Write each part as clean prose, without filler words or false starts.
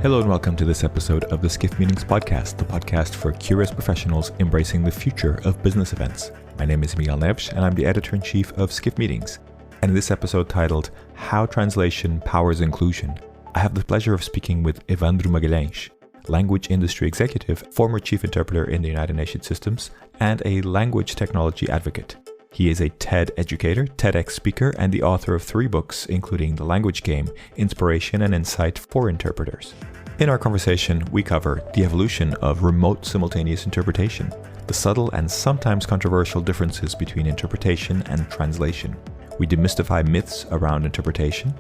Hello and welcome to this episode of the Skiff Meetings podcast, the podcast for curious professionals embracing the future of business events. My name is Miguel Neves and I'm the editor-in-chief of Skiff Meetings. And in this episode titled, How Translation Powers Inclusion, I have the pleasure of speaking with Ewandro Magalhães, language industry executive, former chief interpreter in the United Nations systems, and a language technology advocate. He is a TED educator, TEDx speaker, and the author of 3 books, including The Language Game, Inspiration and Insight for Interpreters. In our conversation, we cover the evolution of remote simultaneous interpretation, the subtle and sometimes controversial differences between interpretation and translation. We demystify myths around interpretation.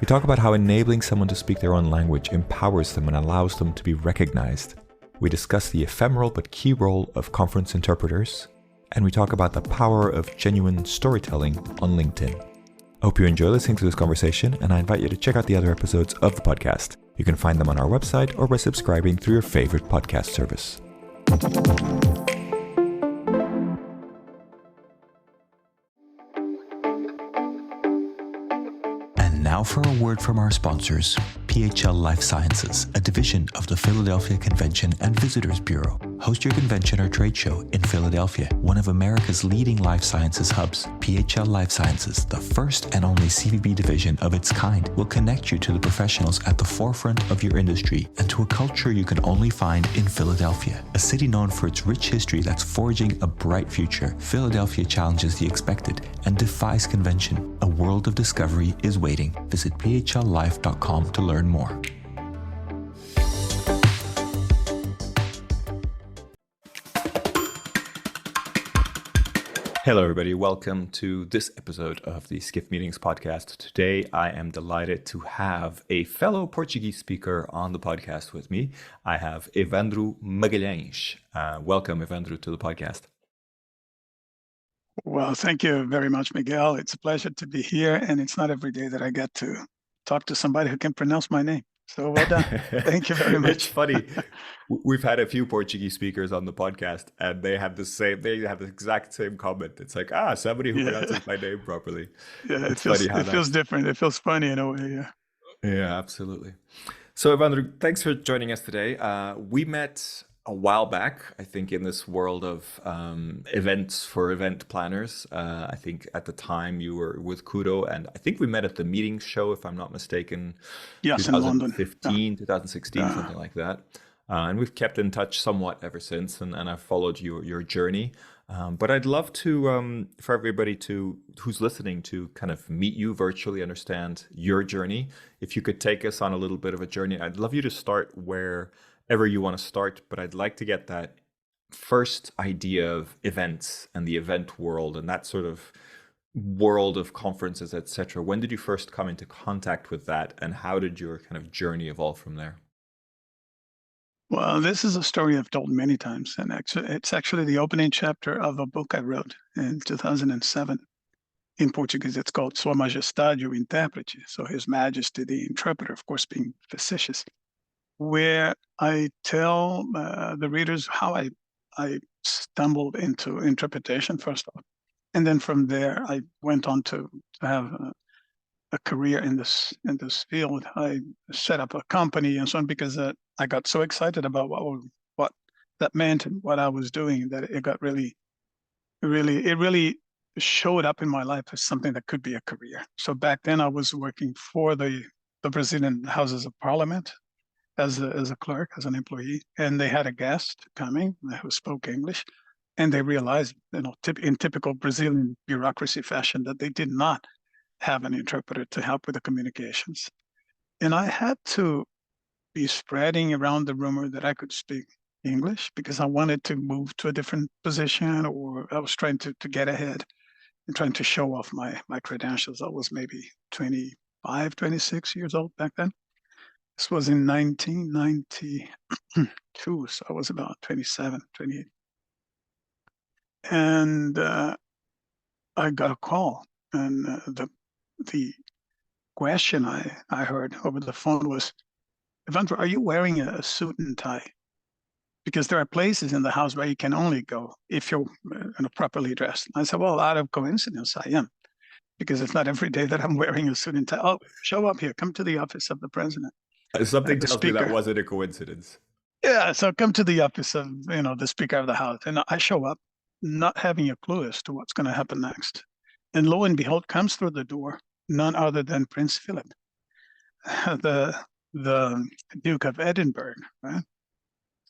We talk about how enabling someone to speak their own language empowers them and allows them to be recognized. We discuss the ephemeral but key role of conference interpreters. And we talk about the power of genuine storytelling on LinkedIn. I hope you enjoy listening to this conversation, and I invite you to check out the other episodes of the podcast. You can find them on our website or by subscribing through your favorite podcast service. And now for a word from our sponsors, PHL Life Sciences, a division of the Philadelphia Convention and Visitors Bureau. Host your convention or trade show in Philadelphia, one of America's leading life sciences hubs. PHL Life Sciences, the first and only CVB division of its kind, will connect you to the professionals at the forefront of your industry and to a culture you can only find in Philadelphia. A city known for its rich history that's forging a bright future, Philadelphia challenges the expected and defies convention. A world of discovery is waiting. Visit phllife.com to learn more. Hello, everybody. Welcome to this episode of the Skiff Meetings podcast. Today, I am delighted to have a fellow Portuguese speaker on the podcast with me. I have Ewandro Magalhães. Welcome, Ewandro, to the podcast. Well, thank you very much, Miguel. It's a pleasure to be here, and it's not every day that I get to talk to somebody who can pronounce my name. So well done. Thank you very much. It's funny. We've had a few Portuguese speakers on the podcast, and they have the exact same comment. It's like, somebody who pronounces my name properly. Yeah, it feels different. It feels funny in a way, yeah. Yeah, absolutely. So, Ewandro, thanks for joining us today. We met a while back, I think, in this world of events for event planners. I think at the time you were with Kudo, and I think we met at the meetings show, if I'm not mistaken. Yes, in London. 2015, 2016, something like that. And we've kept in touch somewhat ever since, and I've followed your journey. But I'd love to, for everybody who's listening, to kind of meet you virtually, understand your journey. If you could take us on a little bit of a journey, I'd love you to start wherever you want to start, but I'd like to get that first idea of events and the event world and that sort of world of conferences, etc. When did you first come into contact with that, and how did your kind of journey evolve from there? Well, this is a story I've told many times, and it's actually the opening chapter of a book I wrote in 2007. In Portuguese, it's called Sua Majestade o Intérprete, so His Majesty the Interpreter, of course, being facetious, where I tell the readers how I stumbled into interpretation, first off. And then from there, I went on to have a career in this field. I set up a company and so on because I got so excited about what that meant and what I was doing that it got really showed up in my life as something that could be a career. So back then I was working for the Brazilian Houses of Parliament as a clerk, as an employee, and they had a guest coming who spoke English, and they realized, in typical Brazilian bureaucracy fashion, that they did not have an interpreter to help with the communications. And I had to be spreading around the rumor that I could speak English because I wanted to move to a different position, or I was trying to get ahead and trying to show off my credentials. I was maybe 25, 26 years old back then. This was in 1992, so I was about 27, 28. And I got a call, and the question I heard over the phone was, Ewandro, are you wearing a suit and tie? Because there are places in the house where you can only go if you're properly dressed. I said, well, out of coincidence, I am, because it's not every day that I'm wearing a suit and tie. Oh, show up here, come to the office of the president. Something the tells me that speaker. wasn't a coincidence. Yeah, so I come to the office of, the Speaker of the House, and I show up not having a clue as to what's going to happen next. And lo and behold, comes through the door none other than Prince Philip, the the Duke of Edinburgh, right?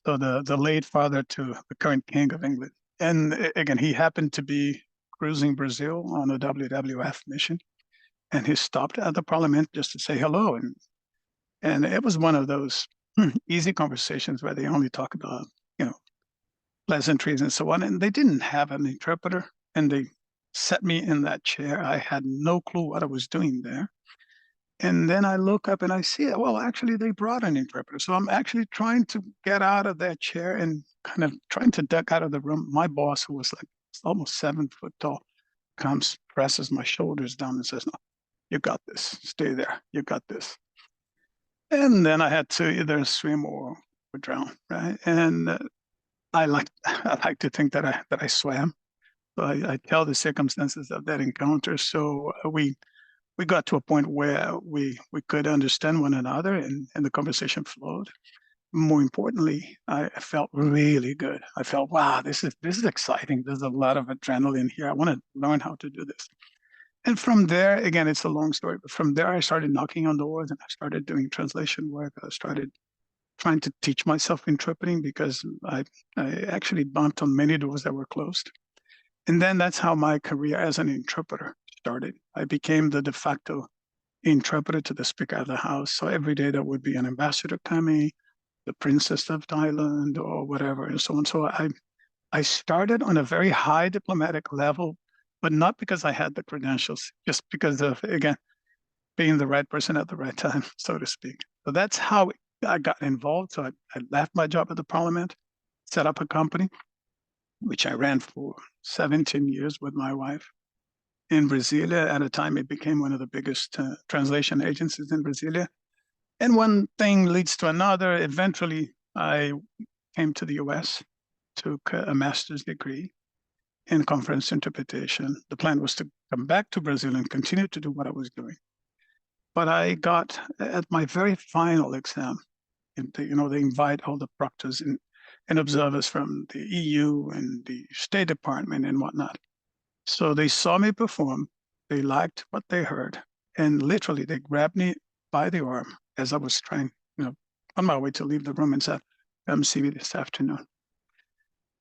So the late father to the current King of England. And again, he happened to be cruising Brazil on a WWF mission, and he stopped at the Parliament just to say hello. And it was one of those easy conversations where they only talk about, you know, pleasantries and so on. And they didn't have an interpreter, and they set me in that chair. I had no clue what I was doing there. And then I look up and I see it. Well, actually, they brought an interpreter. So I'm actually trying to get out of that chair and kind of trying to duck out of the room. My boss, who was like almost 7 foot tall, comes, presses my shoulders down and says, "No, you got this. Stay there. You got this." And then I had to either swim or drown, right? And I like I like to think that I swam. So I tell the circumstances of that encounter. So we got to a point where we could understand one another, and the conversation flowed. More importantly, I felt really good. I felt, wow, this is exciting. There's a lot of adrenaline here. I want to learn how to do this. And from there, again, it's a long story, but from there I started knocking on doors and I started doing translation work. I started trying to teach myself interpreting because I actually bumped on many doors that were closed. And then that's how my career as an interpreter started. I became the de facto interpreter to the Speaker of the House. So every day there would be an ambassador coming, the Princess of Thailand or whatever, and so on. So I started on a very high diplomatic level, but not because I had the credentials, just because of, again, being the right person at the right time, so to speak. So that's how I got involved. So I left my job at the Parliament, set up a company, which I ran for 17 years with my wife in Brasilia. At a time, it became one of the biggest translation agencies in Brasilia. And one thing leads to another. Eventually, I came to the US, took a master's degree in conference interpretation. The plan was to come back to Brazil and continue to do what I was doing. But I got at my very final exam, they invite all the proctors and observers from the EU and the State Department and whatnot. So they saw me perform, they liked what they heard, and literally they grabbed me by the arm as I was trying, on my way to leave the room and said, "Come see me this afternoon."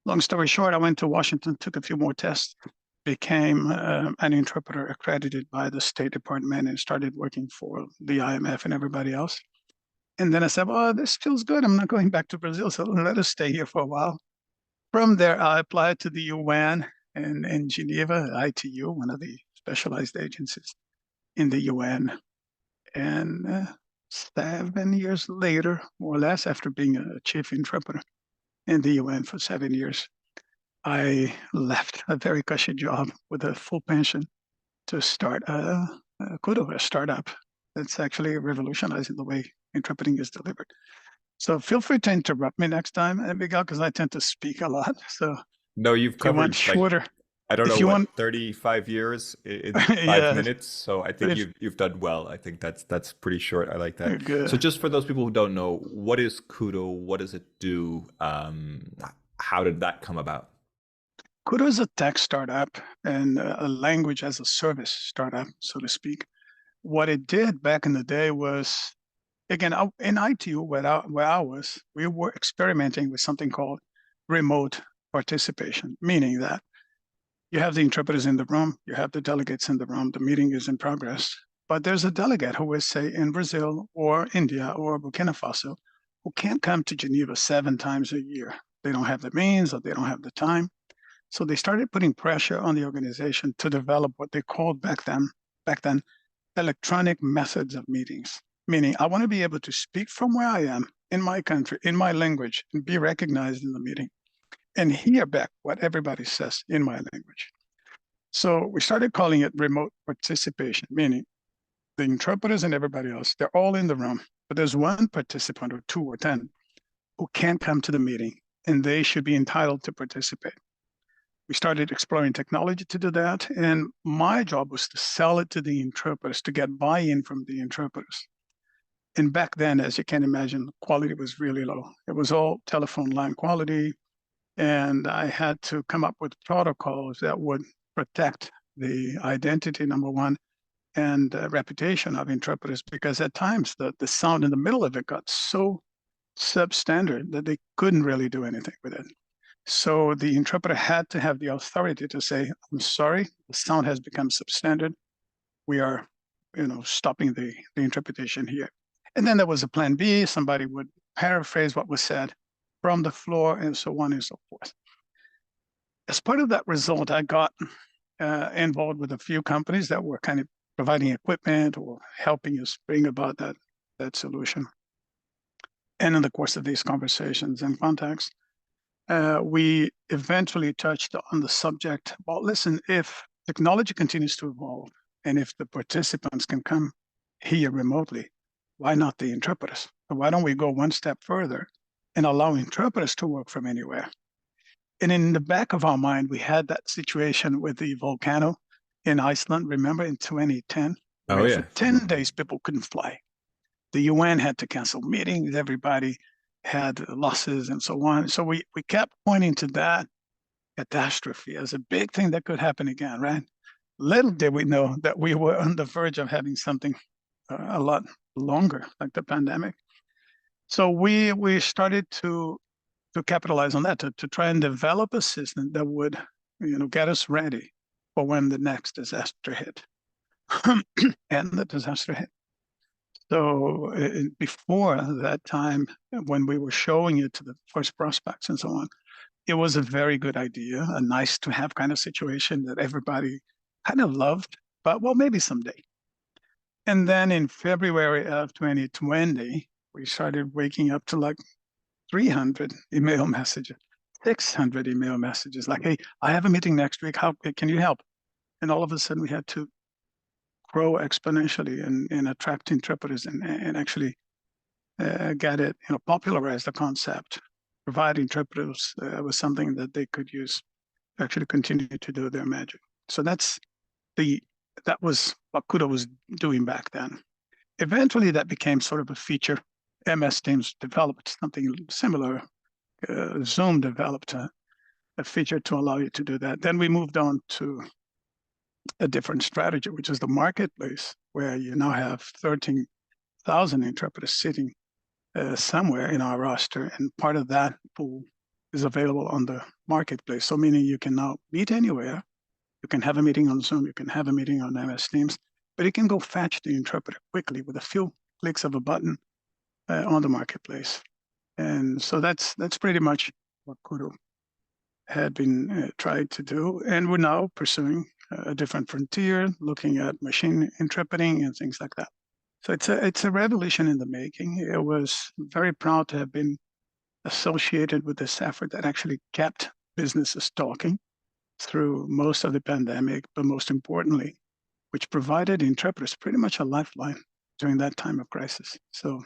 Long story short, I went to Washington, took a few more tests, became an interpreter accredited by the State Department, and started working for the IMF and everybody else. And then I said, "Well, this feels good. I'm not going back to Brazil, so let us stay here for a while." From there, I applied to the UN in Geneva, ITU, one of the specialized agencies in the UN. And 7 years later, more or less, after being a chief interpreter in the UN for 7 years, I left a very cushy job with a full pension to start a Kudo, a startup that's actually revolutionizing the way interpreting is delivered. So feel free to interrupt me next time, Miguel, because I tend to speak a lot. So No, you've if you want covered like shorter, I don't know if you what want, 35 years in five yeah, minutes. So I but think you've done well. I think that's pretty short. I like that. So good. just for those people who don't know, what is Kudo? What does it do? How did that come about? Kudo is a tech startup and a language as a service startup, so to speak. What it did back in the day was, again, in ITU, where I was, we were experimenting with something called remote participation, meaning that you have the interpreters in the room, you have the delegates in the room, the meeting is in progress, but there's a delegate who is, say, in Brazil or India or Burkina Faso, who can't come to Geneva 7 times a year. They don't have the means or they don't have the time. So they started putting pressure on the organization to develop what they called back then, electronic methods of meetings. Meaning, I want to be able to speak from where I am in my country, in my language, and be recognized in the meeting and hear back what everybody says in my language. So we started calling it remote participation, meaning the interpreters and everybody else, they're all in the room, but there's one participant or two or 10 who can't come to the meeting, and they should be entitled to participate. We started exploring technology to do that, and my job was to sell it to the interpreters, to get buy-in from the interpreters. And back then, as you can imagine, quality was really low. It was all telephone line quality. And I had to come up with protocols that would protect the identity, number one, and reputation of interpreters, because at times the sound in the middle of it got so substandard that they couldn't really do anything with it. So the interpreter had to have the authority to say, I'm sorry, the sound has become substandard. We are, stopping the interpretation here. And then there was a plan B. Somebody would paraphrase what was said from the floor and so on and so forth. As part of that result, I got involved with a few companies that were kind of providing equipment or helping us bring about that solution. And in the course of these conversations and contacts, we eventually touched on the subject. Well, listen, if technology continues to evolve and if the participants can come here remotely, why not the interpreters? Why don't we go one step further and allow interpreters to work from anywhere? And in the back of our mind, we had that situation with the volcano in Iceland, remember, in 2010, Oh where for yeah. 10 days people couldn't fly. The UN had to cancel meetings, everybody had losses and so on. So we kept pointing to that catastrophe as a big thing that could happen again, right? Little did we know that we were on the verge of having something a lot longer, like the pandemic. So we started to capitalize on that, to try and develop a system that would, get us ready for when the next disaster hit. And the disaster hit. So before that time, when we were showing it to the first prospects and so on, it was a very good idea, a nice to have kind of situation that everybody kind of loved, but well, maybe someday. And then in February of 2020, we started waking up to like 300 email messages, 600 email messages like, hey, I have a meeting next week. How can you help? And all of a sudden we had to grow exponentially and attract interpreters and actually get it, popularize the concept, provide interpreters with something that they could use to actually continue to do their magic. So that was what Kudo was doing back then. Eventually that became sort of a feature. MS Teams developed something similar. Zoom developed a feature to allow you to do that. Then we moved on to a different strategy, which is the marketplace, where you now have 13,000 interpreters sitting somewhere in our roster, and part of that pool is available on the marketplace. So meaning you can now meet anywhere. You can have a meeting on Zoom, you can have a meeting on MS Teams, but you can go fetch the interpreter quickly with a few clicks of a button on the marketplace. And so that's pretty much what Kudo had been tried to do. And we're now pursuing a different frontier, looking at machine interpreting and things like that. So it's a revolution in the making. It was very proud to have been associated with this effort that actually kept businesses talking through most of the pandemic, but most importantly, which provided interpreters pretty much a lifeline during that time of crisis. So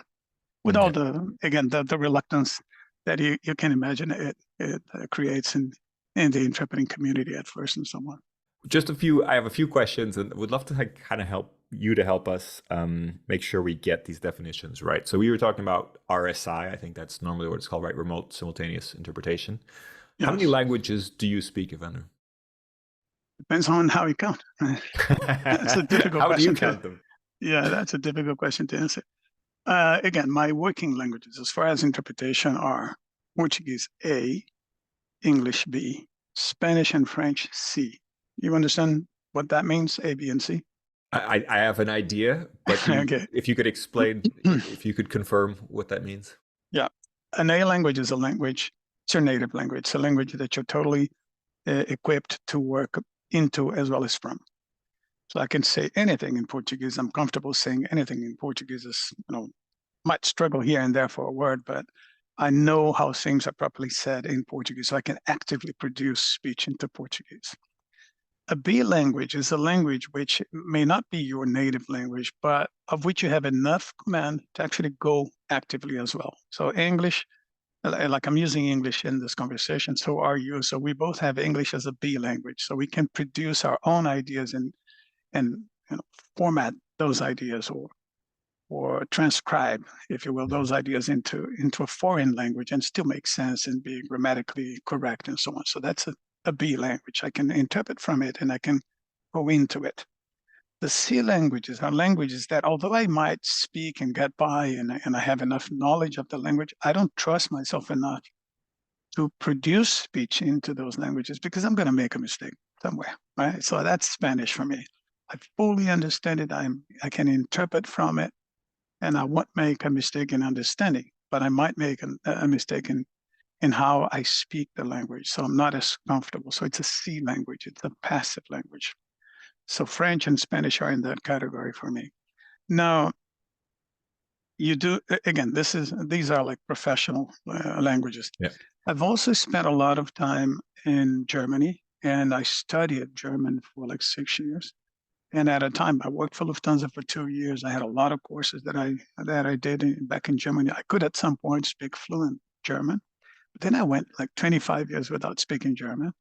with all the reluctance that you can imagine it creates in the interpreting community at first and so on. I have a few questions and would love to kind of help us make sure we get these definitions right. So we were talking about RSI. I think that's normally what it's called, right? Remote simultaneous interpretation. Yes. How many languages do you speak, Ewandro? Depends on how you count. That's a difficult how question. Do you count them? Yeah, that's a difficult question to answer. Again, my working languages as far as interpretation are Portuguese A, English B, Spanish and French C. You understand what that means, A, B, and C? I have an idea, but okay. If you could explain, if you could confirm what that means. Yeah, an A language is a language, it's your native language. It's a language that you're totally equipped to work into as well as from. So I can say anything in Portuguese. I'm comfortable saying anything in Portuguese. Might struggle here and there for a word, but I know how things are properly said in Portuguese, so I can actively produce speech into Portuguese. A B language is a language which may not be your native language, but of which you have enough command to actually go actively as well. So English, like I'm using English in this conversation, so are you. So we both have English as a B language, so we can produce our own ideas and format those ideas or or transcribe, if you will, those ideas into a foreign language and still make sense and be grammatically correct and so on. So that's a B language. I can interpret from it and I can go into it. The C languages are languages that, although I might speak and get by and I have enough knowledge of the language, I don't trust myself enough to produce speech into those languages because I'm going to make a mistake somewhere, right? So that's Spanish for me. I fully understand it. I can interpret from it, and I won't make a mistake in understanding, but I might make a mistake in how I speak the language. So I'm not as comfortable. So it's a C language. It's a passive language. So French and Spanish are in that category for me. Now, you do, again, these are like professional languages. Yeah. I've also spent a lot of time in Germany, and I studied German for like 6 years. And at a time, I worked for Lufthansa for 2 years. I had a lot of courses that I did back in Germany. I could at some point speak fluent German, but then I went like 25 years without speaking German.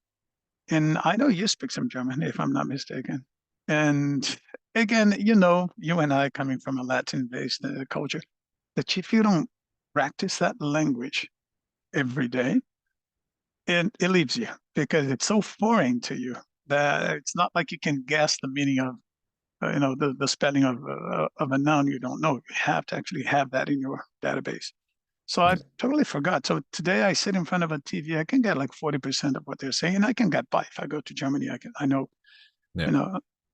And I know you speak some German, if I'm not mistaken. And again, you and I coming from a Latin-based culture, that if you don't practice that language every day, it leaves you because it's so foreign to you that it's not like you can guess the meaning of, the spelling of a noun you don't know. You have to actually have that in your database. So I totally forgot. So today I sit in front of a TV. I can get like 40% of what they're saying, and I can get by. If I go to Germany, I know,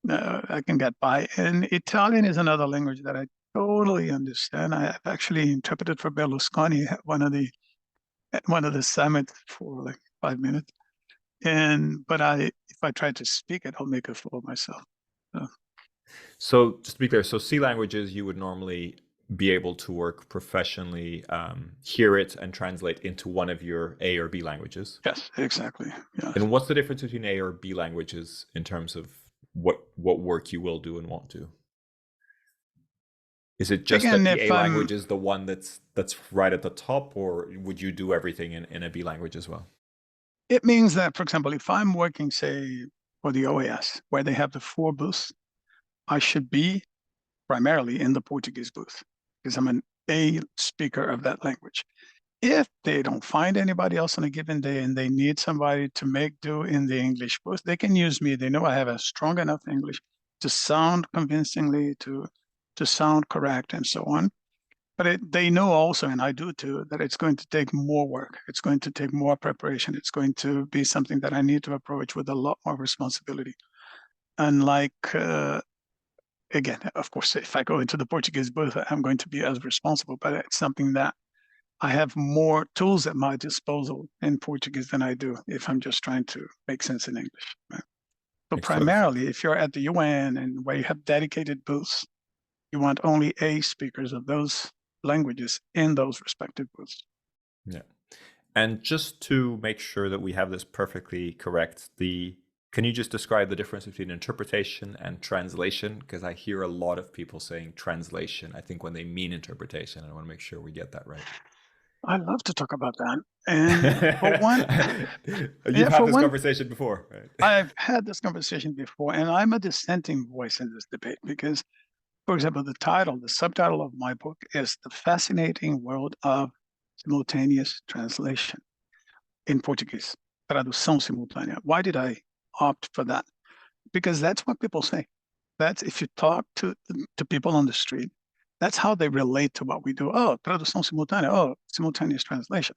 I can get by. And Italian is another language that I totally understand. I've actually interpreted for Berlusconi at one of the summits for like 5 minutes. But if I try to speak it, I'll make a fool of myself. So just to be clear, so C languages, you would normally be able to work professionally, hear it and translate into one of your A or B languages. Yes, exactly. Yeah. And what's the difference between A or B languages in terms of what work you will do and won't do? Is it just Again, that the A language is the one that's right at the top, or would you do everything in a B language as well? It means that, for example, if I'm working, say, for the OAS, where they have the 4 booths, I should be primarily in the Portuguese booth because I'm an A speaker of that language. If they don't find anybody else on a given day and they need somebody to make do in the English booth, they can use me. They know I have a strong enough English to sound convincingly, to sound correct, and so on. But they know also, and I do too, that it's going to take more work. It's going to take more preparation. It's going to be something that I need to approach with a lot more responsibility. Unlike, again, of course, if I go into the Portuguese booth, I'm going to be as responsible, but it's something that I have more tools at my disposal in Portuguese than I do if I'm just trying to make sense in English. Right? So primarily, if you're at the UN and where you have dedicated booths, you want only A speakers of those languages in those respective booths. Yeah. And just to make sure that we have this perfectly correct, can you just describe the difference between interpretation and translation? Because I hear a lot of people saying translation, I think, when they mean interpretation. I want to make sure we get that right. I love to talk about that. And for one, you've had this conversation before, right? I've had this conversation before, and I'm a dissenting voice in this debate because, for example, the subtitle of my book is The Fascinating World of Simultaneous Translation in Portuguese, tradução simultânea. Why did I opt for that? Because that's what people say. That's if you talk to people on the street, that's how they relate to what we do. Oh, tradução simultânea. Oh, simultaneous translation.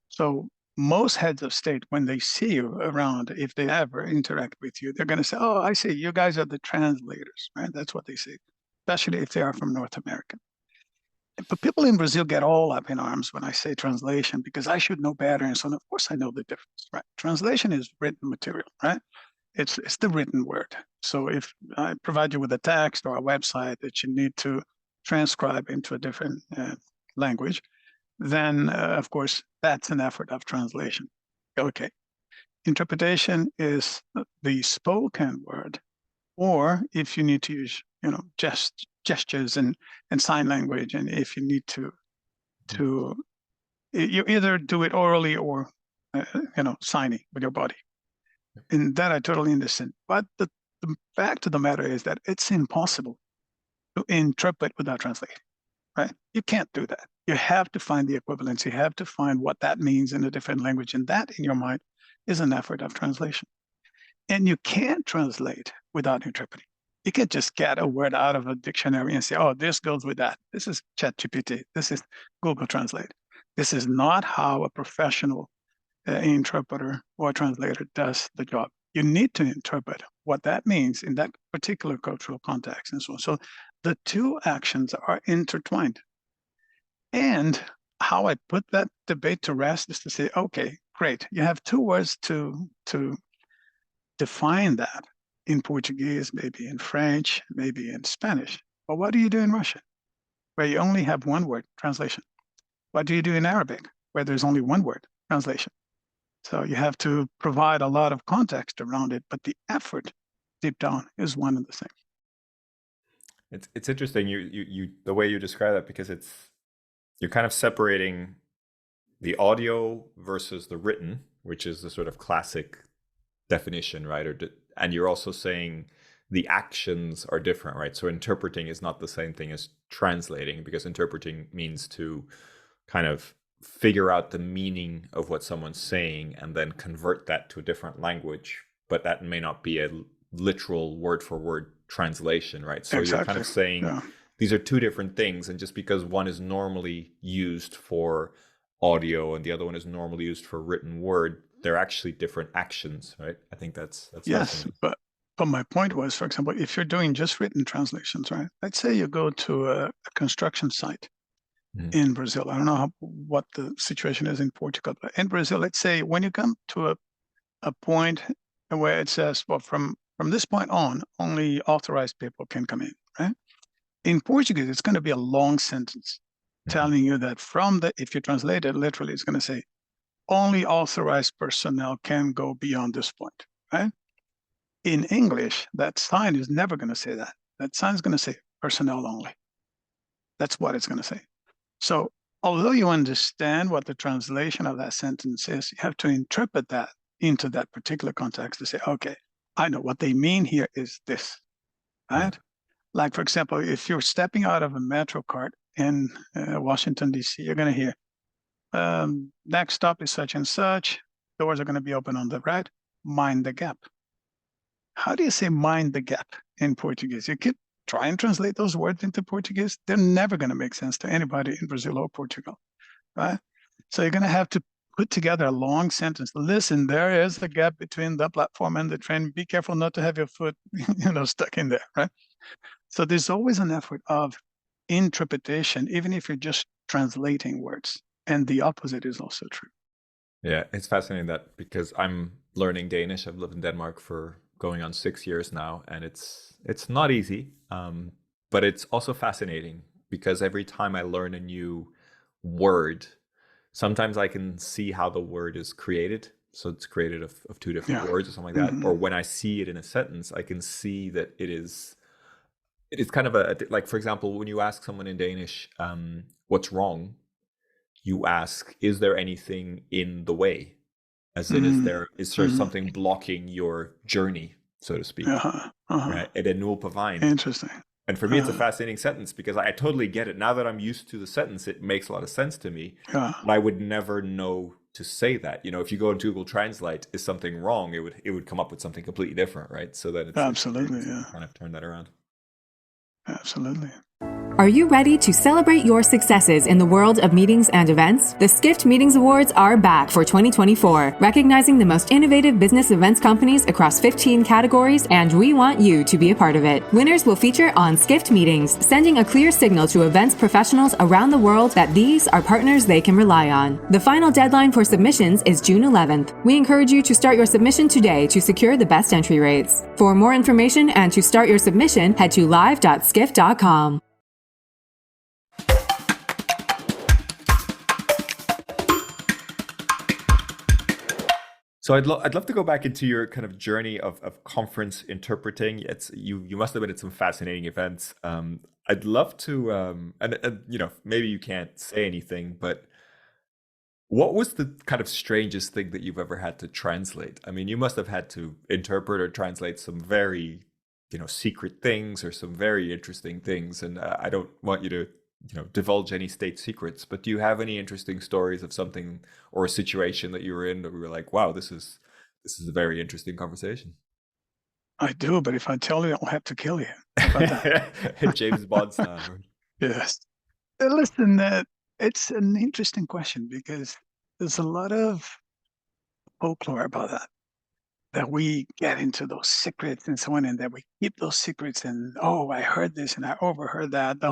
So most heads of state, when they see you around, if they ever interact with you, they're going to say, oh, I see, you guys are the translators, right? That's what they say, especially if they are from North America. But people in Brazil get all up in arms when I say translation because I should know better. And so on. Of course, I know the difference, right? Translation is written material, right? It's the written word. So if I provide you with a text or a website that you need to transcribe into a different language, then of course, that's an effort of translation. Okay. Interpretation is the spoken word, or if you need to use, gestures and sign language, and if you need to you either do it orally or signing with your body. And that I totally understand. But the fact of the matter is that it's impossible to interpret without translating. right? You can't do that. You have to find the equivalence. You have to find what that means in a different language. And that, in your mind, is an effort of translation. And you can't translate without interpreting. You can't just get a word out of a dictionary and say, oh, this goes with that. This is ChatGPT. This is Google Translate. This is not how a professional interpreter or translator does the job. You need to interpret what that means in that particular cultural context and so on. So the two actions are intertwined. And how I put that debate to rest is to say, okay, great. You have two words to define that in Portuguese, maybe in French, maybe in Spanish. But what do you do in Russian, where you only have one word translation? What do you do in Arabic, where there's only one word translation? So you have to provide a lot of context around it, but the effort deep down is one and the same. It's interesting you the way you describe that, because you're kind of separating the audio versus the written, which is the sort of classic definition, right? And you're also saying the actions are different, right? So interpreting is not the same thing as translating, because interpreting means to kind of figure out the meaning of what someone's saying and then convert that to a different language, but that may not be a literal word for word translation, right? So Exactly. You're kind of saying these are two different things, and just because one is normally used for audio and the other one is normally used for written word, they're actually different actions, right? I think that's yes, but my point was, for example, if you're doing just written translations, right? Let's say you go to a construction site in Brazil. I don't know what the situation is in Portugal, but in Brazil, let's say when you come to a point where it says, well, from this point on, only authorized people can come in, right? In Portuguese, it's going to be a long sentence telling you that if you translate it literally, it's going to say, only authorized personnel can go beyond this point, right? In English, that sign is never going to say that. That sign is going to say personnel only. That's what it's going to say. So although you understand what the translation of that sentence is, you have to interpret that into that particular context to say, okay, I know what they mean here is this, right? Like, for example, if you're stepping out of a metro cart in Washington, D.C., you're going to hear, next stop is such and such. Doors are going to be open on the right. Mind the gap. How do you say mind the gap in Portuguese? You could try and translate those words into Portuguese. They're never going to make sense to anybody in Brazil or Portugal, right? So you're going to have to put together a long sentence. Listen, there is the gap between the platform and the train. Be careful not to have your foot, stuck in there, right? So there's always an effort of interpretation, even if you're just translating words. And the opposite is also true. Yeah, it's fascinating that, because I'm learning Danish. I've lived in Denmark for going on 6 years now, and it's not easy, but it's also fascinating, because every time I learn a new word, sometimes I can see how the word is created. So it's created of two different words or something like that. Or when I see it in a sentence, I can see that it is kind of like, for example, when you ask someone in Danish, what's wrong? You ask, is there anything in the way? As in, is there something blocking your journey, so to speak? Right? Er det noget på vejen? Interesting. And for me, it's a fascinating sentence, because I totally get it. Now that I'm used to the sentence, it makes a lot of sense to me. But I would never know to say that. If you go into Google Translate, is something wrong? It would come up with something completely different, right? So that it's absolutely, kind of turn that around. Absolutely. Are you ready to celebrate your successes in the world of meetings and events? The Skift Meetings Awards are back for 2024, recognizing the most innovative business events companies across 15 categories, and we want you to be a part of it. Winners will feature on Skift Meetings, sending a clear signal to events professionals around the world that these are partners they can rely on. The final deadline for submissions is June 11th. We encourage you to start your submission today to secure the best entry rates. For more information and to start your submission, head to live.skift.com. So I'd love to go back into your kind of journey of conference interpreting. You must have been at some fascinating events. I'd love to and maybe you can't say anything, but what was the kind of strangest thing that you've ever had to translate? I mean, you must have had to interpret or translate some very secret things or some very interesting things, and I don't want you to divulge any state secrets, but do you have any interesting stories of something or a situation that you were in that we were like, wow, this is a very interesting conversation? I do, but if I tell you, I'll have to kill you. How about that? James Bond style. Right? Yes. Listen, it's an interesting question because there's a lot of folklore about that we get into those secrets and so on, and that we keep those secrets. And oh, I heard this and I overheard that. The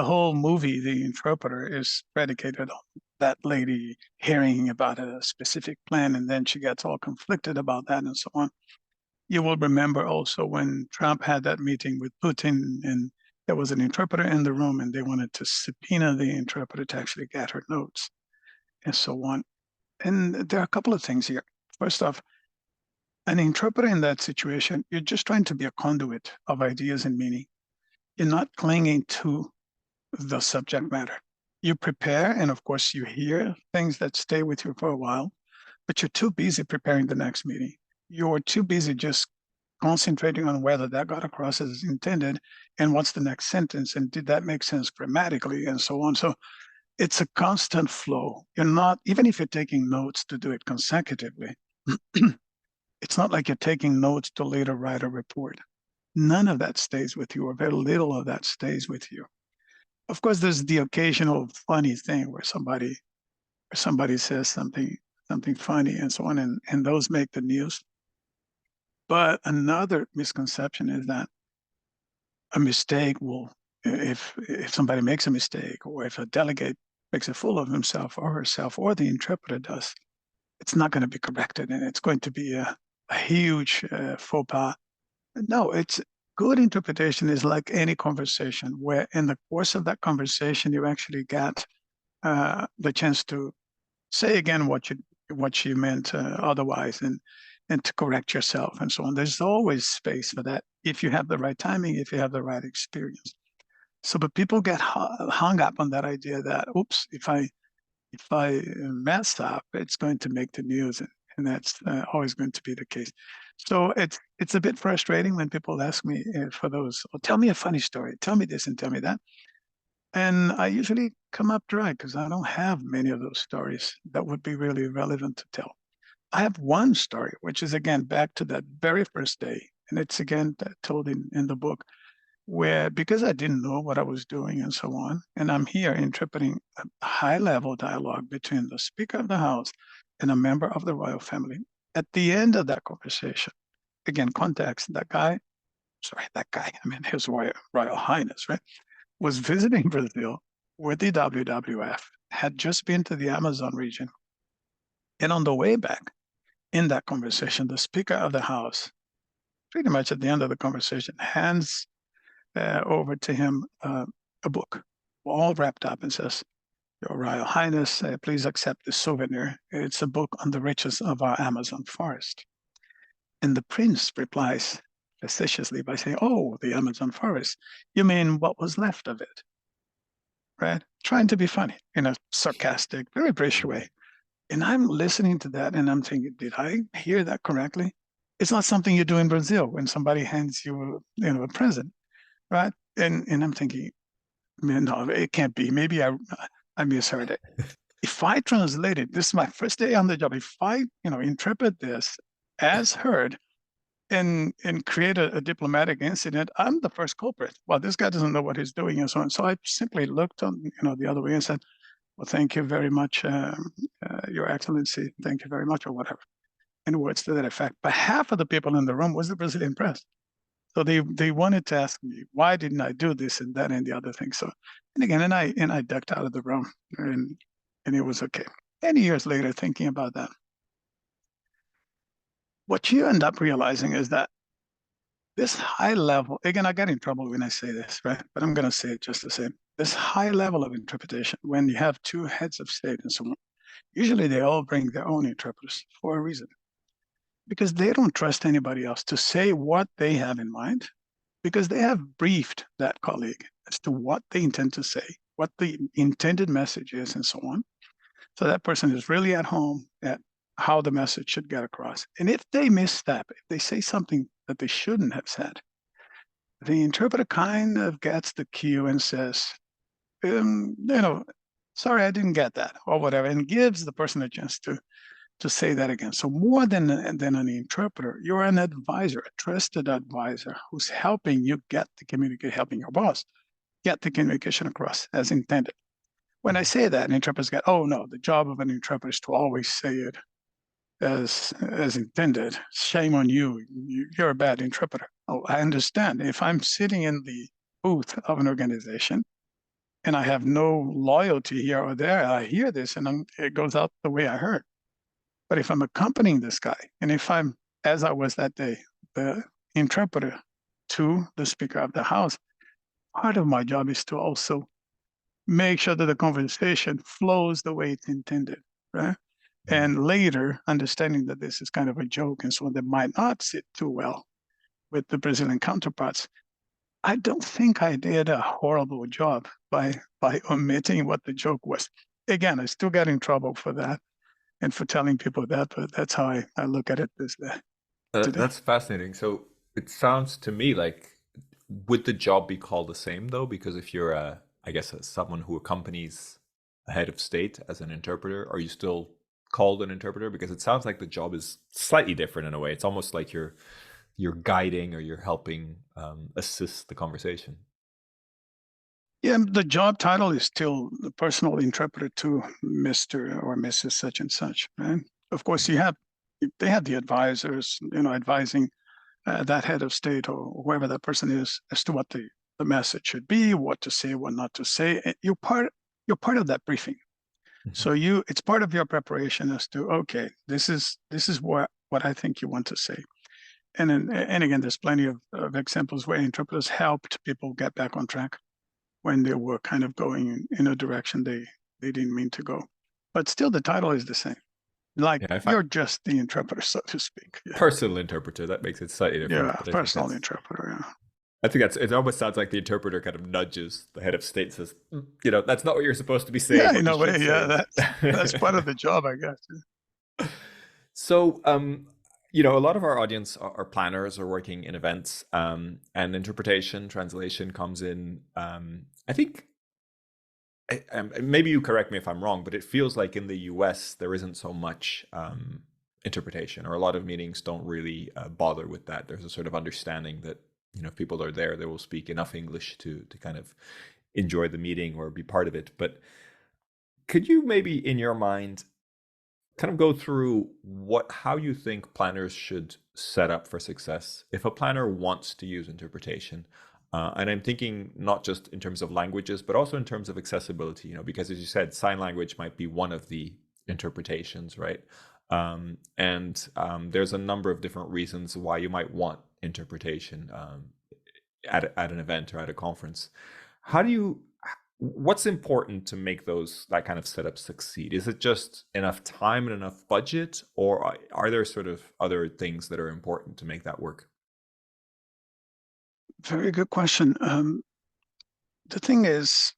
whole movie, The Interpreter, is predicated on that lady hearing about a specific plan, and then she gets all conflicted about that and so on. You will remember also when Trump had that meeting with Putin, and there was an interpreter in the room, and they wanted to subpoena the interpreter to actually get her notes and so on. And there are a couple of things here. First off, an interpreter in that situation, you're just trying to be a conduit of ideas and meaning. You're not clinging to the subject matter. You prepare, and of course, you hear things that stay with you for a while, but you're too busy preparing the next meeting. You're too busy just concentrating on whether that got across as intended and what's the next sentence and did that make sense grammatically and so on. So it's a constant flow. You're not, even if you're taking notes to do it consecutively, it's not like you're taking notes to later write a report. None of that stays with you, or very little of that stays with you. Of course, there's the occasional funny thing where somebody says something funny and so on, and those make the news. But another misconception is that a mistake will, if somebody makes a mistake, or if a delegate makes a fool of himself or herself, or the interpreter does, it's not going to be corrected, and it's going to be a huge faux pas. No, it's good interpretation is like any conversation, where in the course of that conversation, you actually get the chance to say again what you meant otherwise, and to correct yourself and so on. There's always space for that if you have the right timing, if you have the right experience. So, but people get hung up on that idea that, oops, if I mess up, it's going to make the news, and that's always going to be the case. So it's a bit frustrating when people ask me for those, oh, tell me a funny story, tell me this and tell me that. And I usually come up dry because I don't have many of those stories that would be really relevant to tell. I have one story, which is again back to that very first day. And it's again told in the book, where because I didn't know what I was doing and so on, and I'm here interpreting a high-level dialogue between the Speaker of the House and a member of the royal family. At the end of that conversation, again, context, I mean, His Royal Highness, right, was visiting Brazil with the WWF, had just been to the Amazon region. And on the way back, in that conversation, the Speaker of the House, pretty much at the end of the conversation, hands over to him a book, all wrapped up, and says, Your Royal Highness, please accept this souvenir. It's a book on the riches of our Amazon forest. And the prince replies facetiously by saying, oh, the Amazon forest. You mean what was left of it? Right? Trying to be funny in a sarcastic, very British way. And I'm listening to that and I'm thinking, did I hear that correctly? It's not something you do in Brazil when somebody hands you, a present, right? And I'm thinking, man, no, it can't be. Maybe I misheard it. If I translate it, this is my first day on the job. If I, interpret this as heard and create a diplomatic incident, I'm the first culprit. Well, this guy doesn't know what he's doing and so on. So I simply looked on, the other way and said, well, thank you very much, Your Excellency. Thank you very much, or whatever, in words to that effect. But half of the people in the room was the Brazilian press. So they wanted to ask me, why didn't I do this and that and the other thing? So, and again, and I ducked out of the room, and it was okay. 10 years later, thinking about that, what you end up realizing is that this high level, again, I get in trouble when I say this, right? But I'm going to say it just the same. This high level of interpretation, when you have two heads of state and so on, usually they all bring their own interpreters for a reason, because they don't trust anybody else to say what they have in mind, because they have briefed that colleague as to what they intend to say, what the intended message is, and so on. So that person is really at home at how the message should get across. And if they misstep, if they say something that they shouldn't have said, the interpreter kind of gets the cue and says, sorry, I didn't get that, or whatever, and gives the person a chance to say that again. So more than an interpreter, you're an advisor, a trusted advisor who's helping you helping your boss get the communication across as intended. When I say that, interpreters get, oh no, the job of an interpreter is to always say it as intended. Shame on you. You're a bad interpreter. Oh, I understand. If I'm sitting in the booth of an organization and I have no loyalty here or there, I hear this and it goes out the way I heard. But if I'm accompanying this guy, and if I'm, as I was that day, the interpreter to the Speaker of the House, part of my job is to also make sure that the conversation flows the way it's intended, right? And later, understanding that this is kind of a joke and so on that might not sit too well with the Brazilian counterparts, I don't think I did a horrible job by omitting what the joke was. Again, I still got in trouble for that and for telling people that, but that's how I look at it today. That's fascinating. So it sounds to me like, would the job be called the same though? Because if you're I guess someone who accompanies a head of state as an interpreter, are you still called an interpreter? Because it sounds like the job is slightly different in a way. It's almost like you're guiding or you're helping assist the conversation. Yeah, the job title is still the personal interpreter to Mr. or Mrs. such and such, right? Of course, they have the advisors, advising that head of state or whoever that person is as to what the message should be, what to say, what not to say. You're part of that briefing. Mm-hmm. So it's part of your preparation as to, okay, this is what I think you want to say. And again, there's plenty of examples where interpreters helped people get back on track when they were kind of going in a direction they didn't mean to go. But still, the title is the same. Like, you're just the interpreter, so to speak. Yeah. Personal interpreter, that makes it slightly different. Yeah, personal interpreter, yeah. I think it almost sounds like the interpreter kind of nudges the head of state, says, that's not what you're supposed to be saying. Yeah, in a way, yeah, that's part of the job, I guess. Yeah. So, a lot of our audience are planners or working in events, and interpretation, translation comes in. I think, maybe you correct me if I'm wrong, but it feels like in the US, there isn't so much interpretation, or a lot of meetings don't really bother with that. There's a sort of understanding that, if people are there, they will speak enough English to kind of enjoy the meeting or be part of it. But could you maybe, in your mind, kind of go through how you think planners should set up for success if a planner wants to use interpretation? And I'm thinking not just in terms of languages, but also in terms of accessibility, because as you said, sign language might be one of the interpretations, right? And there's a number of different reasons why you might want interpretation at an event or at a conference. What's important to make that kind of setup succeed? Is it just enough time and enough budget, or are there sort of other things that are important to make that work? Very good question. The thing is,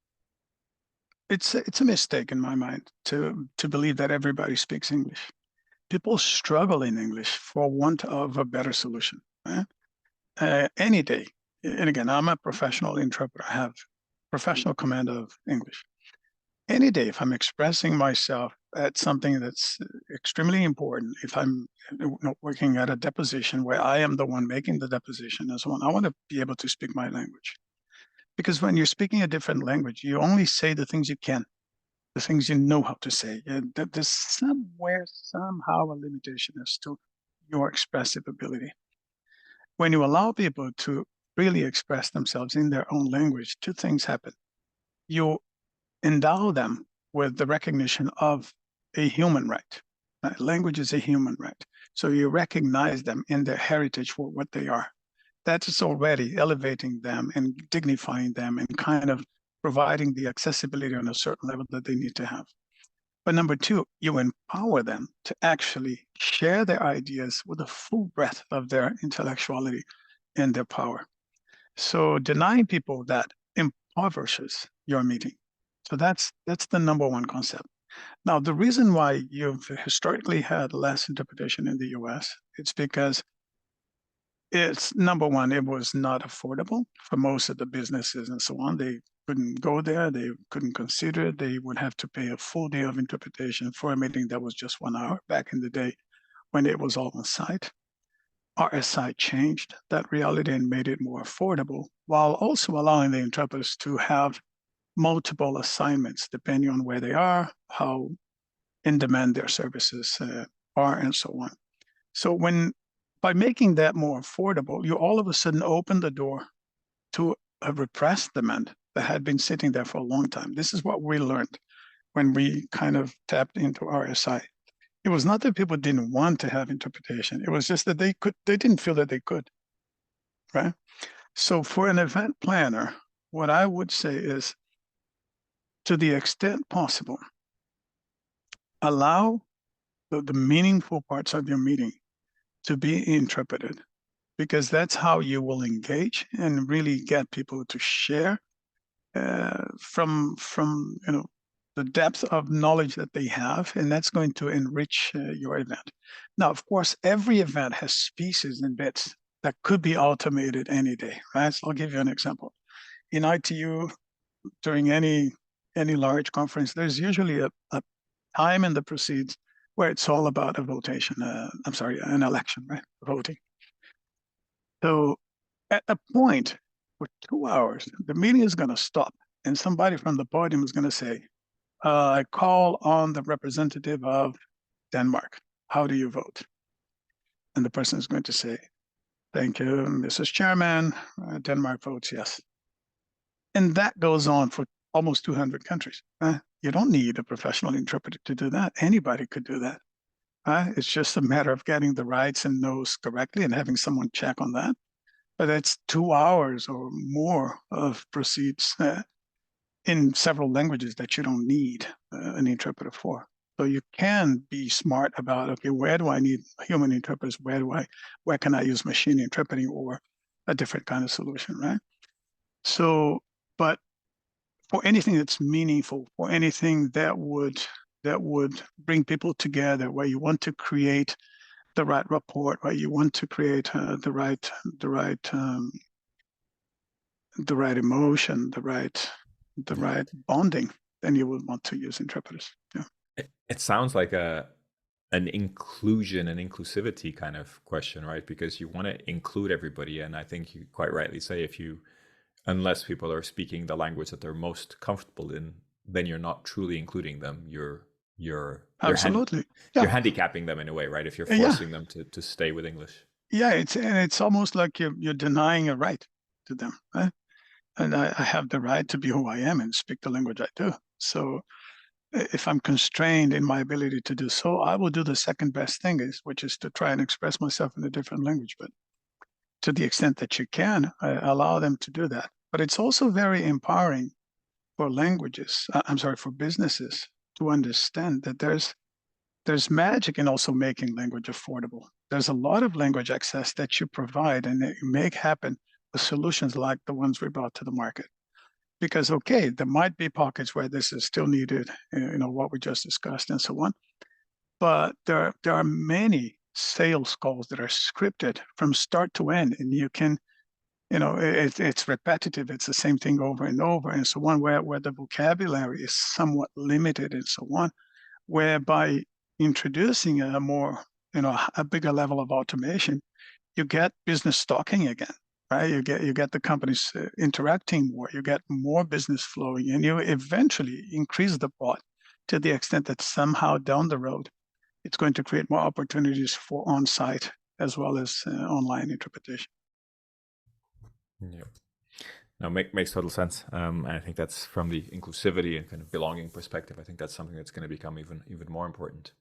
it's a mistake in my mind to believe that everybody speaks English. People struggle in English for want of a better solution. Right? Any day, and again, I'm a professional interpreter. I have professional command of English. Any day, if I'm expressing myself at something that's extremely important, if I'm working at a deposition where I am the one making the deposition and so on, I want to be able to speak my language. Because when you're speaking a different language, you only say the things you can, the things you know how to say. There's somehow a limitation as to your expressive ability. When you allow people to really express themselves in their own language, two things happen. You endow them with the recognition of a human right. Language is a human right. So you recognize them in their heritage for what they are. That is already elevating them and dignifying them and kind of providing the accessibility on a certain level that they need to have. But number two, you empower them to actually share their ideas with the full breadth of their intellectuality and their power. So denying people that impoverishes your meeting. So that's the number one concept. Now, the reason why you've historically had less interpretation in the US, it's because it's number one, it was not affordable for most of the businesses and so on. couldn't go there, they couldn't consider it, they would have to pay a full day of interpretation for a meeting that was just 1 hour back in the day when it was all on site. RSI changed that reality and made it more affordable, while also allowing the interpreters to have multiple assignments depending on where they are, how in demand their services are, and so on. So by making that more affordable, you all of a sudden open the door to a repressed demand that had been sitting there for a long time. This is what we learned when we kind of tapped into RSI. It was not that people didn't want to have interpretation. It was just that they didn't feel that they could, right? So for an event planner, what I would say is, to the extent possible, allow the meaningful parts of your meeting to be interpreted, because that's how you will engage and really get people to share from the depth of knowledge that they have, and that's going to enrich your event. Now, of course, every event has pieces and bits that could be automated any day, right? So I'll give you an example. In ITU, during any large conference, there's usually a time in the proceeds where it's all about a votation. An election, right? Voting. So at a point for 2 hours, the meeting is going to stop, and somebody from the podium is going to say, I call on the representative of Denmark. How do you vote? And the person is going to say, thank you, Mrs. Chairman. Denmark votes yes. And that goes on for almost 200 countries. You don't need a professional interpreter to do that. Anybody could do that. It's just a matter of getting the rights and no's correctly and having someone check on that. But that's 2 hours or more of proceeds in several languages that you don't need an interpreter for. So you can be smart about, okay, where do I need human interpreters? Where can I use machine interpreting or a different kind of solution, right? So, but for anything that's meaningful, for anything that would bring people together, where you want to create the right rapport, where you want to create the right emotion, the right bonding, then you would want to use interpreters. Yeah. It sounds like an inclusion and inclusivity kind of question, right? Because you want to include everybody, and I think you quite rightly say, unless people are speaking the language that they're most comfortable in, then you're not truly including them. You're absolutely you're handicapping them in a way, right? If you're forcing them to stay with English. Yeah, it's almost like you're denying a right to them, right? And I have the right to be who I am and speak the language I do. So if I'm constrained in my ability to do so, I will do the second best thing, which is to try and express myself in a different language. But to the extent that you can, allow them to do that. But it's also very empowering for for businesses to understand that there's magic in also making language affordable. There's a lot of language access that you provide and that you make happen with solutions like the ones we brought to the market. Because, okay, there might be pockets where this is still needed, what we just discussed and so on. But there are many sales calls that are scripted from start to end, and you can, it's repetitive. It's the same thing over and over and so on, where the vocabulary is somewhat limited and so on, whereby introducing a bigger level of automation, you get business talking again, right? You get the companies interacting more, you get more business flowing, and you eventually increase the pot to the extent that somehow down the road, it's going to create more opportunities for on-site as well as online interpretation. Yeah. No, makes total sense. And I think that's from the inclusivity and kind of belonging perspective. I think that's something that's going to become even more important.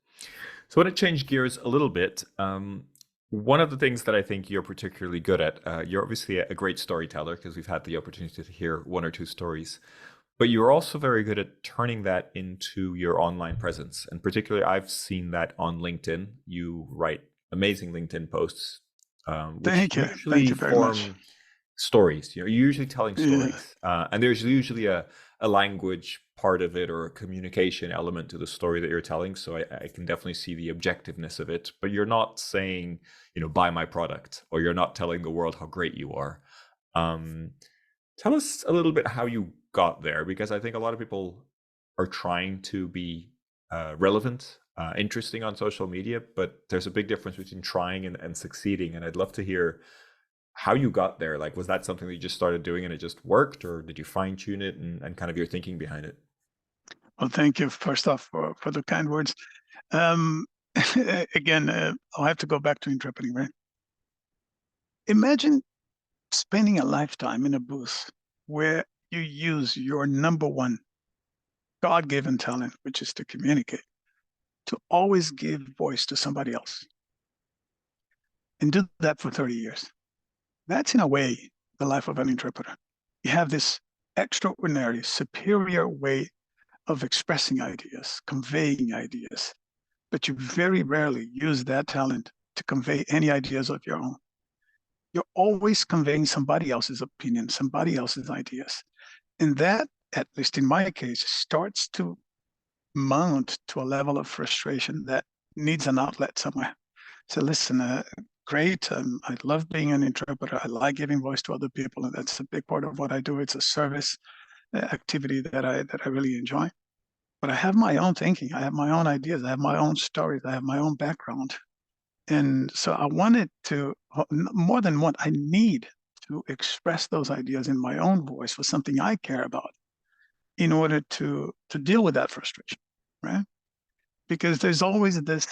So I want to change gears a little bit. One of the things that I think you're particularly good at, you're obviously a great storyteller, because we've had the opportunity to hear one or two stories, but you're also very good at turning that into your online presence. And particularly, I've seen that on LinkedIn. You write amazing LinkedIn posts, which usually form stories. You're usually telling stories, and there's usually a language part of it or a communication element to the story that you're telling. So I can definitely see the objectiveness of it, but you're not saying, buy my product, or you're not telling the world how great you are. Tell us a little bit how you got there, because I think a lot of people are trying to be relevant, interesting on social media, but there's a big difference between trying and succeeding. And I'd love to hear how you got there. Like, was that something that you just started doing and it just worked, or did you fine tune it, and kind of your thinking behind it? Well, thank you first off for the kind words. Again, I'll have to go back to interpreting, right? Imagine spending a lifetime in a booth where you use your number one God-given talent, which is to communicate, to always give voice to somebody else and do that for 30 years. That's, in a way, the life of an interpreter. You have this extraordinary, superior way of expressing ideas, conveying ideas, but you very rarely use that talent to convey any ideas of your own. You're always conveying somebody else's opinion, somebody else's ideas. And that, at least in my case, starts to mount to a level of frustration that needs an outlet somewhere. So listen, great. I love being an interpreter. I like giving voice to other people, and that's a big part of what I do. It's a service activity that I really enjoy. But I have my own thinking. I have my own ideas. I have my own stories. I have my own background. And so I wanted to, more than what I need to express those ideas in my own voice for something I care about in order to deal with that frustration, right? Because there's always this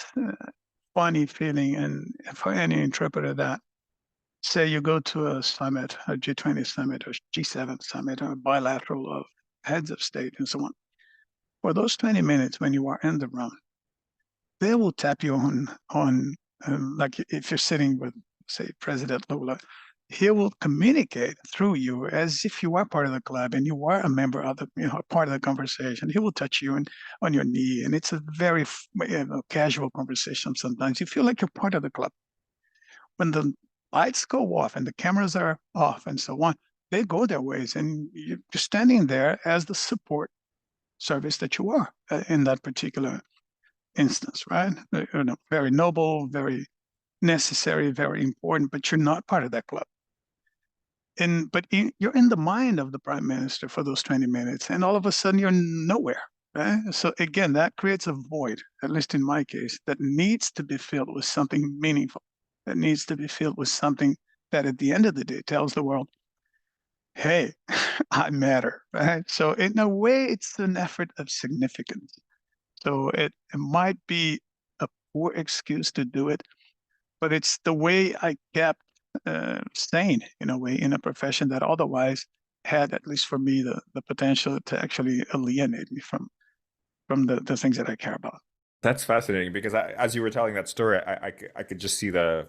funny feeling, and for any interpreter, that say you go to a summit, a G20 summit or G7 summit, or a bilateral of heads of state and so on. For those 20 minutes when you are in the room, they will tap you on like if you're sitting with, say, President Lula, he will communicate through you as if you are part of the club and you are a member of the, part of the conversation. He will touch you on your knee, and it's a very casual conversation. Sometimes you feel like you're part of the club. When the lights go off and the cameras are off and so on, they go their ways, and you're standing there as the support service that you are in that particular instance, right? Very noble, very necessary, very important, but you're not part of that club. But you're in the mind of the prime minister for those 20 minutes, and all of a sudden you're nowhere. Right? So again, that creates a void, at least in my case, that needs to be filled with something meaningful, that needs to be filled with something that at the end of the day tells the world, hey, I matter, right? So in a way, it's an effort of significance. So it might be a poor excuse to do it, but it's the way I kept sane, in a way, in a profession that otherwise had, at least for me, the potential to actually alienate me from the things that I care about. That's fascinating, because as you were telling that story, I could just see the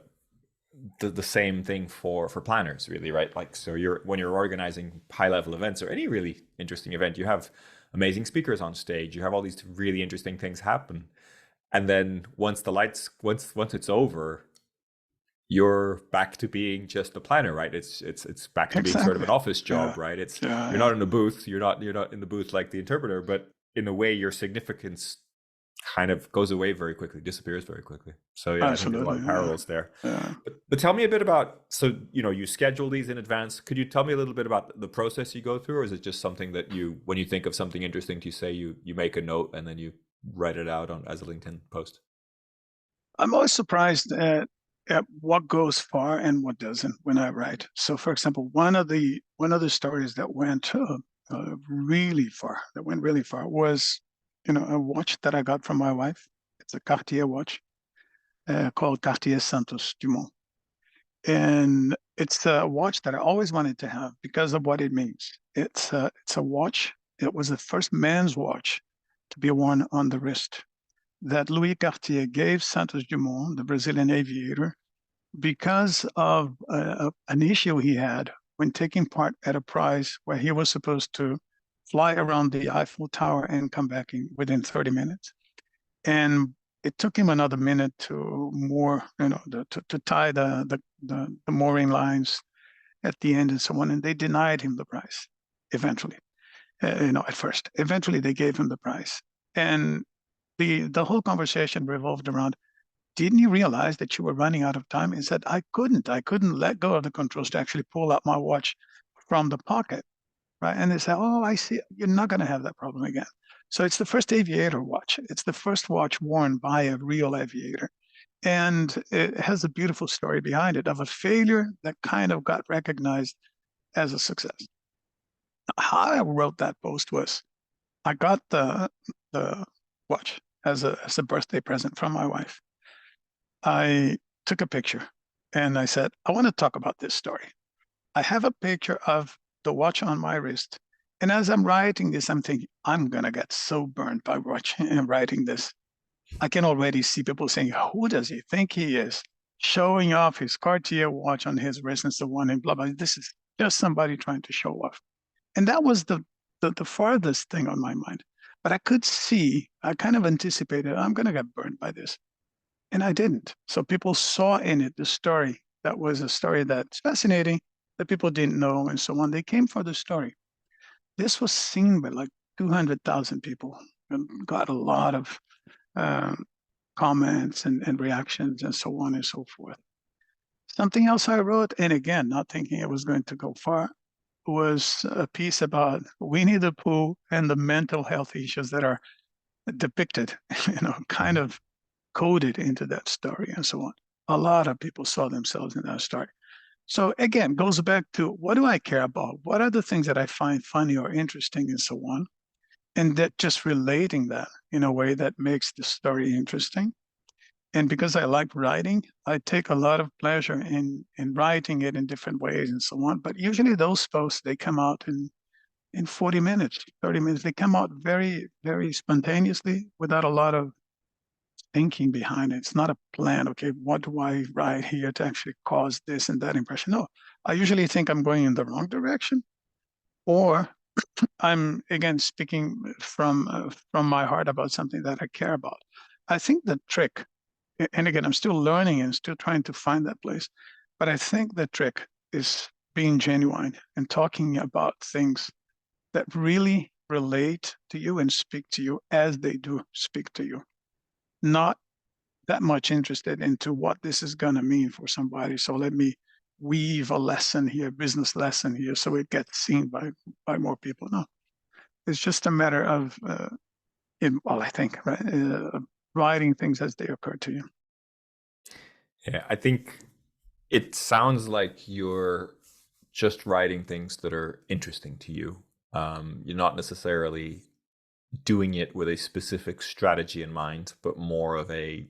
same thing for planners, really, right? Like, so when you're organizing high level events or any really interesting event, you have amazing speakers on stage, you have all these really interesting things happen, and then once it's over, you're back to being just a planner, right? It's back to being sort of an office job, right? You're not in a booth, you're not in the booth like the interpreter, but in a way your significance kind of goes away very quickly, disappears very quickly. So yeah, absolutely. I think there's a lot of parallels there. Yeah. But tell me a bit about, so you schedule these in advance. Could you tell me a little bit about the process you go through, or is it just something that when you think of something interesting to say, you make a note and then you write it out as a LinkedIn post? I'm always surprised at what goes far and what doesn't when I write. So, for example, one of the stories that went really far was, a watch that I got from my wife. It's a Cartier watch called Cartier Santos Dumont. And it's a watch that I always wanted to have because of what it means. It's a watch. It was the first man's watch to be worn on the wrist that Louis Cartier gave Santos Dumont, the Brazilian aviator, because of an issue he had when taking part at a prize where he was supposed to fly around the Eiffel Tower and come back within 30 minutes. And it took him another minute to to tie the mooring lines at the end and so on. And they denied him the prize eventually, at first. Eventually, they gave him the prize. And the whole conversation revolved around, didn't you realize that you were running out of time? He said, I couldn't let go of the controls to actually pull out my watch from the pocket right? And they say, oh, I see, you're not going to have that problem again. So it's the first aviator watch. It's the first watch worn by a real aviator. And it has a beautiful story behind it of a failure that kind of got recognized as a success. How I wrote that post was I got the watch as a birthday present from my wife. I took a picture and I said, I want to talk about this story. I have a picture of the watch on my wrist. And as I'm writing this, I'm thinking, I'm going to get so burned by watching and writing this. I can already see people saying, who does he think he is? Showing off his Cartier watch on his wrist and so on and blah, blah. This is just somebody trying to show off. And that was the farthest thing on my mind. But I could see, I kind of anticipated, I'm going to get burned by this. And I didn't. So people saw in it the story that was a story that's fascinating, that people didn't know and so on. They came for the story. This was seen by like 200,000 people and got a lot of comments and reactions and so on and so forth. Something else I wrote, and again, not thinking it was going to go far, was a piece about Winnie the Pooh and the mental health issues that are depicted, kind of coded into that story and so on. A lot of people saw themselves in that story. So again, goes back to what do I care about? What are the things that I find funny or interesting and so on? And that just relating that in a way that makes the story interesting. And because I like writing, I take a lot of pleasure in writing it in different ways and so on. But usually those posts, they come out in 40 minutes, 30 minutes. They come out very, very spontaneously without a lot of thinking behind it. It's not a plan. Okay, what do I write here to actually cause this and that impression? No, I usually think I'm going in the wrong direction, or I'm again speaking from my heart about something that I care about. I think the trick, and again, I'm still learning and still trying to find that place, but I think the trick is being genuine and talking about things that really relate to you and speak to you as they do speak to you. Not that much interested into what this is going to mean for somebody. So let me weave a lesson here, business lesson here, so it gets seen by more people. No, it's just a matter of, I think, right, writing things as they occur to you. Yeah, I think it sounds like you're just writing things that are interesting to you. You're not necessarily doing it with a specific strategy in mind, but more of a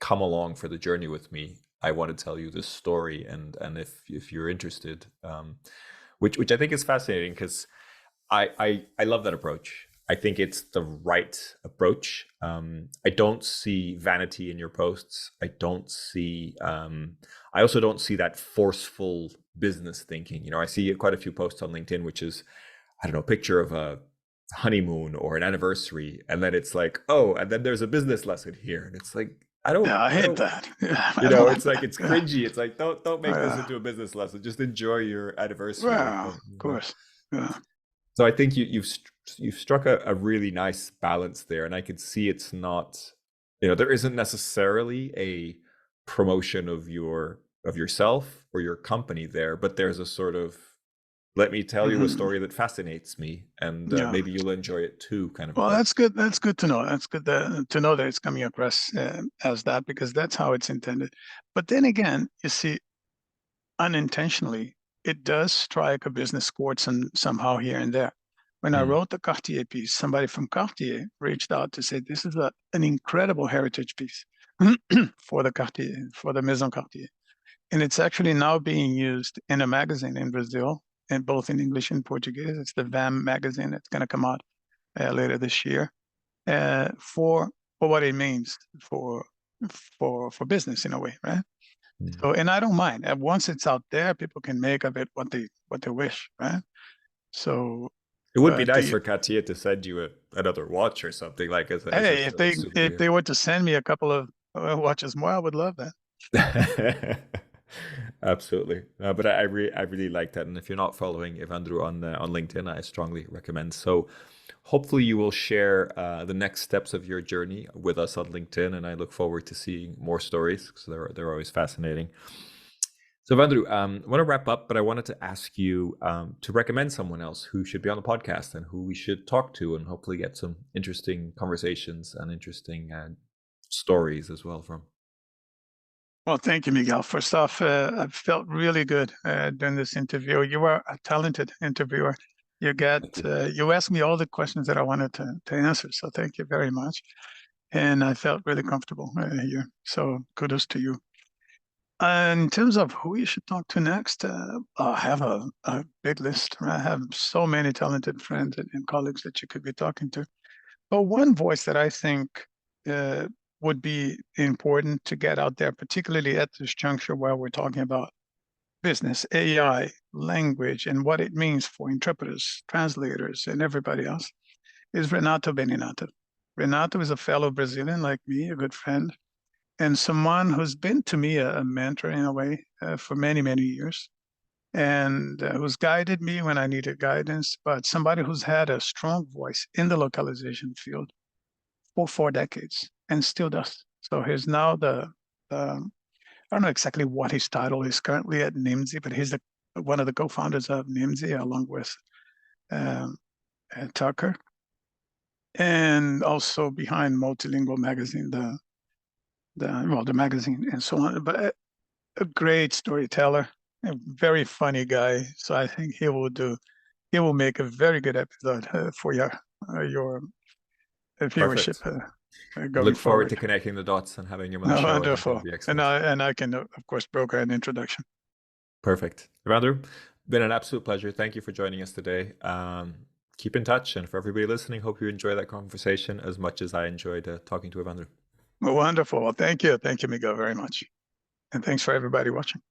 come along for the journey with me. I want to tell you this story, and if you're interested, which I think is fascinating because I love that approach. I think it's the right approach. I don't see vanity in your posts. I don't see. I also don't see that forceful business thinking. I see quite a few posts on LinkedIn, which is, I don't know, a picture of a honeymoon or an anniversary, and then it's like, oh, and then there's a business lesson here, and it's like, I hate that. Yeah, it's like, it's cringy. Yeah. It's like, don't make this into a business lesson. Just enjoy your anniversary. Well, of course. Yeah. So I think you've struck a really nice balance there, and I can see it's not, there isn't necessarily a promotion of yourself or your company there, but there's a sort of, let me tell you a story that fascinates me, and maybe you'll enjoy it too, kind of. Well, that's good. That's good to know. That's good to know that it's coming across as that, because that's how it's intended. But then again, you see, unintentionally, it does strike a business chord somehow here and there. When I wrote the Cartier piece, somebody from Cartier reached out to say, this is an incredible heritage piece for the Cartier, for the Maison Cartier. And it's actually now being used in a magazine in Brazil, and both in English and Portuguese. It's the VAM magazine. It's going to come out later this year for what it means for business in a way, right? So, and I don't mind. And once it's out there, people can make of it what they wish, right? So it would be nice for Cartier to send you another watch or something, like if they were to send me a couple of watches more, I would love that. Absolutely. But I really like that. And if you're not following Ewandro on LinkedIn, I strongly recommend. So hopefully you will share the next steps of your journey with us on LinkedIn. And I look forward to seeing more stories, because they're always fascinating. So, Ewandro, I want to wrap up, but I wanted to ask you to recommend someone else who should be on the podcast and who we should talk to and hopefully get some interesting conversations and interesting stories as well from. Well, thank you, Miguel. First off, I felt really good during this interview. You were a talented interviewer. You asked me all the questions that I wanted to answer. So thank you very much. And I felt really comfortable here. So kudos to you. In terms of who you should talk to next, I have a big list. I have so many talented friends and colleagues that you could be talking to. But one voice that I think would be important to get out there, particularly at this juncture where we're talking about business, AI, language, and what it means for interpreters, translators, and everybody else, is Renato Beninato. Renato is a fellow Brazilian like me, a good friend, and someone who's been to me a mentor in a way for many, many years, and who's guided me when I needed guidance, but somebody who's had a strong voice in the localization field for 4 decades and still does. So he's now I don't know exactly what his title is currently at Nimdzi, but he's one of the co-founders of Nimdzi along with Tucker. And also behind Multilingual Magazine, the magazine and so on, but a great storyteller, a very funny guy. So I think he will make a very good episode for your viewership going Look forward to forward. connecting the dots and having him on the show. Wonderful. And I can, of course, broker an introduction. Perfect. Ewandro, been an absolute pleasure. Thank you for joining us today. Keep in touch. And for everybody listening, hope you enjoy that conversation as much as I enjoyed talking to Ewandro. Wonderful. Well, thank you. Thank you, Miguel, very much. And thanks for everybody watching.